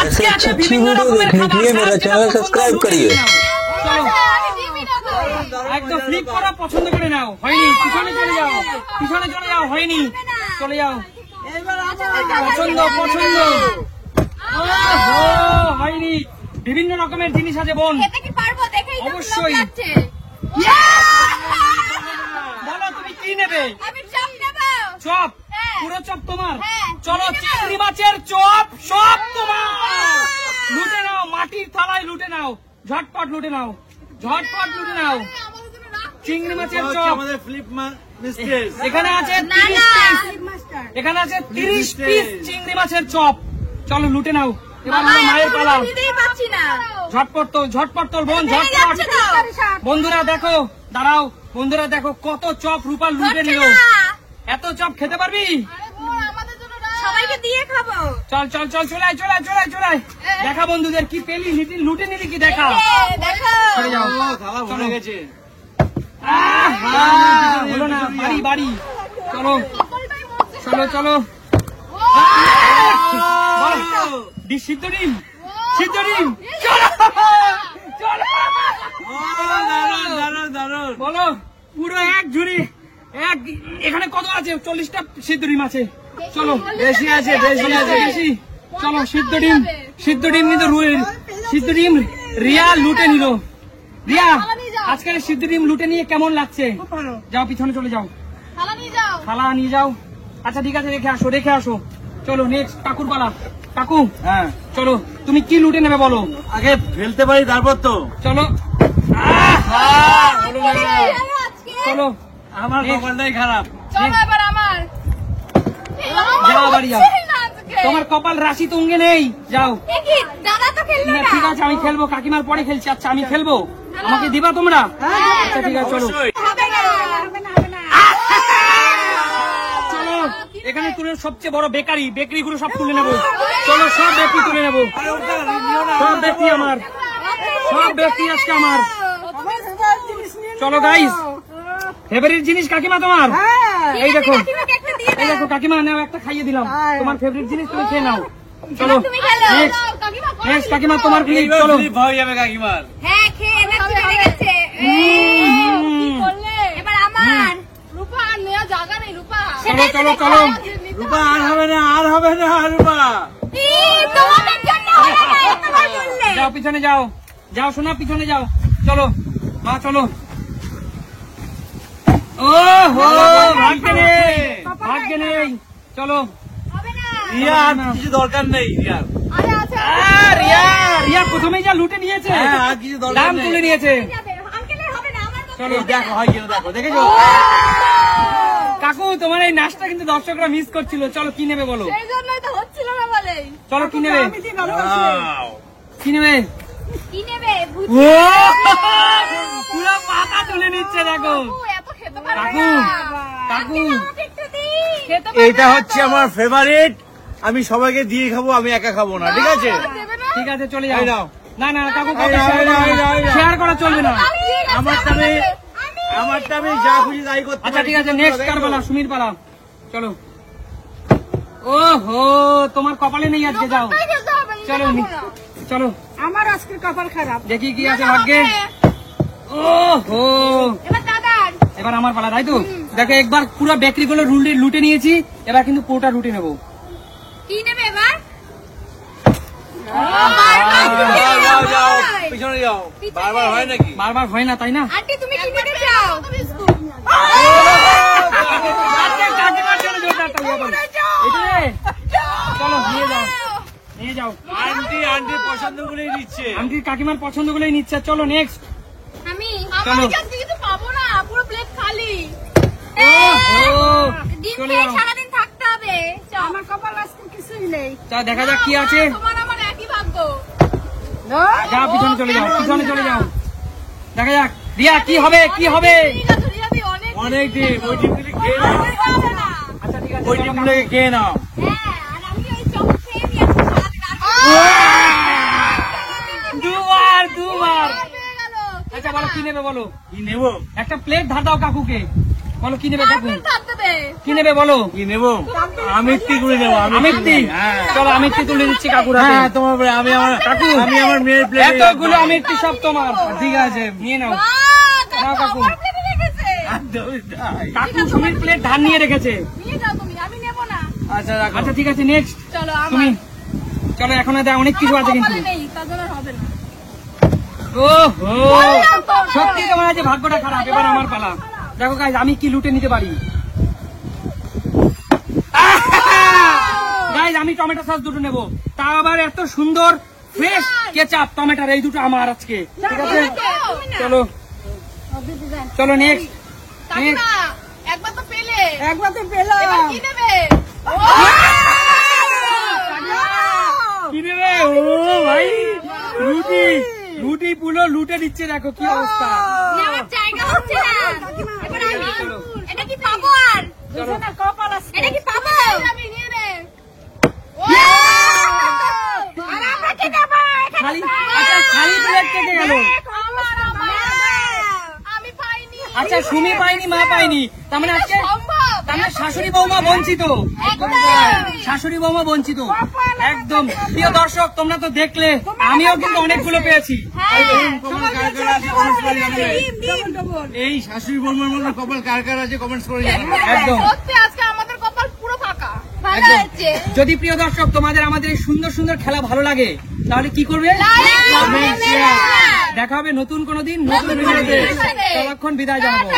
ऐसे अच्छी वीडियो देखने के लिए मेरा चैनल सब्सक्राइब करिए। একদম ফ্লিপ করা পছন্দ করে নাও, হয়নি পিছনে চলে যাও, পিছনে চলে যাও, হয়নি চলে যাও, পছন্দ পছন্দ হয়নি। বিভিন্ন রকমের জিনিস আছে বোন, অবশ্যই বলো তুমি কি নেবে? চপ, পুরো চপ তোমার? চলো চিংড়ি মাছের চপ সব তোমার, লুটে নাও, মাটির থালায় লুটে নাও, ঝটপট লুটে নাও, ঝটপট লুটে নাও। চিংড়ি মাছের চপ এখানে আছে 30 পিস, এখানে আছে 30 পিস চিংড়ি মাছের চপ। চলো লুটে নাও, এবার হলো মায়ের পালা। ঝটপট তোল, ঝটপট তোল বোন, ঝটপট। বন্ধুরা দেখো, দাঁড়াও বন্ধুরা দেখো কত চপ রূপা লুটে নিল। এত চপ খেতে পারবি? সবাইকে দিয়ে খাবো। চল চল চল, চলে আয়, চলে আয়, চলে আয়, চলে আয়। দেখা বন্ধুদের কি পেলি, লুটে নিলি কি দেখা। চলে যাও, চলে গেছে। হলো না, বাড়ি বাড়ি। চলো চলো চলো, সিদ্ধ ডিম, সিদ্ধ ডিম। চলো চলো, বলো পুরো এক ঝুড়ি, এক এখানে কত আছে? 40টা সিদ্ধ ডিম আছে। চলো বেশি আছে, বেশি আছে, বেশি। চলো সিদ্ধ ডিম, সিদ্ধ ডিম নিতে, সিদ্ধ ডিম রিয়া লুটে নিল। রিয়া আজকের সিদ্ধ ডিম লুটে নিয়ে কেমন লাগছে? যাও পিছনে চলে যাও, থালা নিয়ে যাও। আচ্ছা ঠিক আছে, রেখে আসো, রেখে আসো। চলো নেক্সট কাকুর পালা। কাকু হ্যাঁ চলো, তুমি কি লুটে নেবে বলো? আগে ফেলতে পারি তারপর তো। চলো চলো, আমার কপালটাই খারাপ। যাও বাড়ি যাও, তোমার কপাল রাশি তুঙ্গে নেই, যাও। ঠিক আছে আমি খেলবো, কাকিমার পরে খেলছি। আচ্ছা আমি খেলবো, আমাকে দিবা তোমরা? আচ্ছা ঠিক আছে চলো চলো, এখানে তুলে সবচেয়ে বড় বেকারি, বেকারি গুলো সব তুলে নেবো। চলো সব বেকারি তুলে নেবো, সব বেকারি আমার, সব বেকারি আজকে আমার। চলো গাইস, ফেভারিট জিনিস কাকিমা তোমার, এই দেখো, এই দেখো কাকিমা নাও, একটা খাইয়ে দিলাম। তোমার ফেভারিট জিনিস তুমি খেয়ে নাও। চলো নেক্সট কাকিমা তোমার প্লিজ। চলো ভয় যাবে কাকিমার। হ্যাঁ খেয়ে হয়ে গেছে। এবার আমার রূপা আর নেওয়া জায়গা নেই। রূপা চলো চলো চলো, রূপা আর হবে না, আর হবে না রূপা। তোমাদের জন্য হলো না, এতবার বললে। যাও পিছনে যাও, যাও শোনা পিছনে যাও। চলো মা চলো। ও হো, ভাগ্যে নেই, ভাগ্যে নেই। চলো রিয়া আর কিছু দরকার নেই। রিয়া, রিয়া প্রথমেই যা লুটে নিয়েছে, আর কিছু দরকার দাম নেই। তুলে নিয়েছে। চলো দেখো হয় কিনা, দেখো দেখেছো। কাকু তোমার এই নাচটা কিন্তু দর্শকরা মিস করছিল। চলো কি নেবে বলো? সেই জন্যই তো হচ্ছিল না বলে। চলো কি নেবে, কি নেবে? কি নেবে? ও পুরো পাতা তুলে নিচ্ছে দেখো। এত খেতে পারবে কাকু, না। কাকু এটা হচ্ছে আমার ফেভারিট, আমি সবাইকে দিয়ে খাবো, আমি একা খাবো না, ঠিক আছে? ঠিক আছে চলে যাও। এই নাও। না না কাকু, এই নাও। শেয়ার করা চলবে না। আমারটা আমি যা খুশি তাই করতে পারি। আচ্ছা ঠিক আছে, নেক্সট কার পালা? সুমির পালা। চলো। ও হো, তোমার কপালে নেই আজকে, যাও চলো চলো। আমার আজকের কপাল খারাপ। দেখি কি আছে ভাগ্যে। ও হো, এবার দাদার। এবার আমার পালা, তাই তো? দেখো একবার পুরো বেকারি গুলো লুটে নিয়েছি, এবার কিন্তু পুরোটা লুটে নেবো। কি নেবে এবার? যাও পিছনে যাও। বারবার হয় নাকি? বারবার হয় না, তাই না? আন্টি তুমি কি নিতে চাও? চলো নিয়ে যাও, নিয়ে যাও। আন্টি পছন্দ গুলোই নিচ্ছে, আন্টির কাকিমার পছন্দ গুলোই নিচ্ছে। চলো নেক্সট। আমি চলো। কিছু পাবো না, পুরো প্লেট খালি। ডিম চলে খেয়ে যাও। সারাদিন থাকতে হবে। আমার কপাল আজকে কিছুই নেই। তা দেখা যাক কি আছে। তোমার আমার একই ভাগ্য। যাও পিছনে চলে যাও, পিছনে চলে যাও, দেখা যাক রিয়া কি হবে, কি হবে। অনেক ডিম, ওই ডিমগুলি খেয়ে নাও। আচ্ছা ঠিক আছে, ওই ডিমগুলোকে খেয়ে নাও। দুবার দুবার। আচ্ছা বলো কি নেবে বলো? কি নেবো? একটা প্লেট ধার দাও কাকুকে, বলো কি নেবে কাকু? কি নেবে বলো? কি নেবো? আমিত্তি করে নেবো। আমিত্তি? চলো আমিত্তি তুলে দিচ্ছি কাকুর হাতে। হ্যাঁ তোমার উপরে। আমি আমার মেয়ের প্লেট। এতগুলো আমিত্তি সব তোমার। ঠিক আছে নিয়ে নাও। নাও কাকু। কাকু সুমির প্লেট ধান নিয়ে রেখেছে। আচ্ছা রাখো। আচ্ছা ঠিক আছে নেক্সট তুমি। চলো এখন অনেক কিছু আছে কিন্তু। ওহো সত্যি তোমার আজ ভাগ্যটা খারাপ। এবার আমার পালা। দেখো গাইজ আমি কি লুটে নিতে পারি। গাইজ আমি টমেটো সস দুটো নেবো, তা আবার এত সুন্দর ফ্রেশ কেচাপ টমেটোর। এই দুটো আমার আজকে। ঠিক আছে চলো চলো নেক্সট। একবার তো পেলে, একবার তো পেলাম। কি নেবে? কি নেবে? ও ভাই রুটি রুটি পুরো লুটে দিচ্ছে। দেখো কি অবস্থা। নেওয়ার জায়গা হচ্ছে না। এবার আমি এটা কি পাবো? আর এটা কি পাবো? আমি নিয়ে নে। আর আমরা কি নেবো? খালি আচ্ছা খালি প্লেট কেটে গেল। আমি পাইনি। আচ্ছা সুমি পাইনি, মা পাইনি, তার মানে আজকে শাশুড়ি বৌমা বঞ্চিত। শাশুড়ি বৌমা বঞ্চিত একদম। প্রিয় দর্শক তোমরা তো দেখলে, আমিও কিন্তু অনেকগুলো পেয়েছি। এই শাশুড়ি বৌমার মধ্যে কপাল কার কার আছে কমেন্টস করে জানাবেন। একদম সত্যি আজকে আমাদের কপাল পুরো ফাঁকা। ভালো একদম। হচ্ছে। যদি প্রিয় দর্শক তোমাদের আমাদের এই সুন্দর সুন্দর খেলা ভালো লাগে তাহলে কি করবে? দেখা হবে নতুন কোনো দিন নতুন ভিডিওতে। ততক্ষণ বিদায় জানাবো।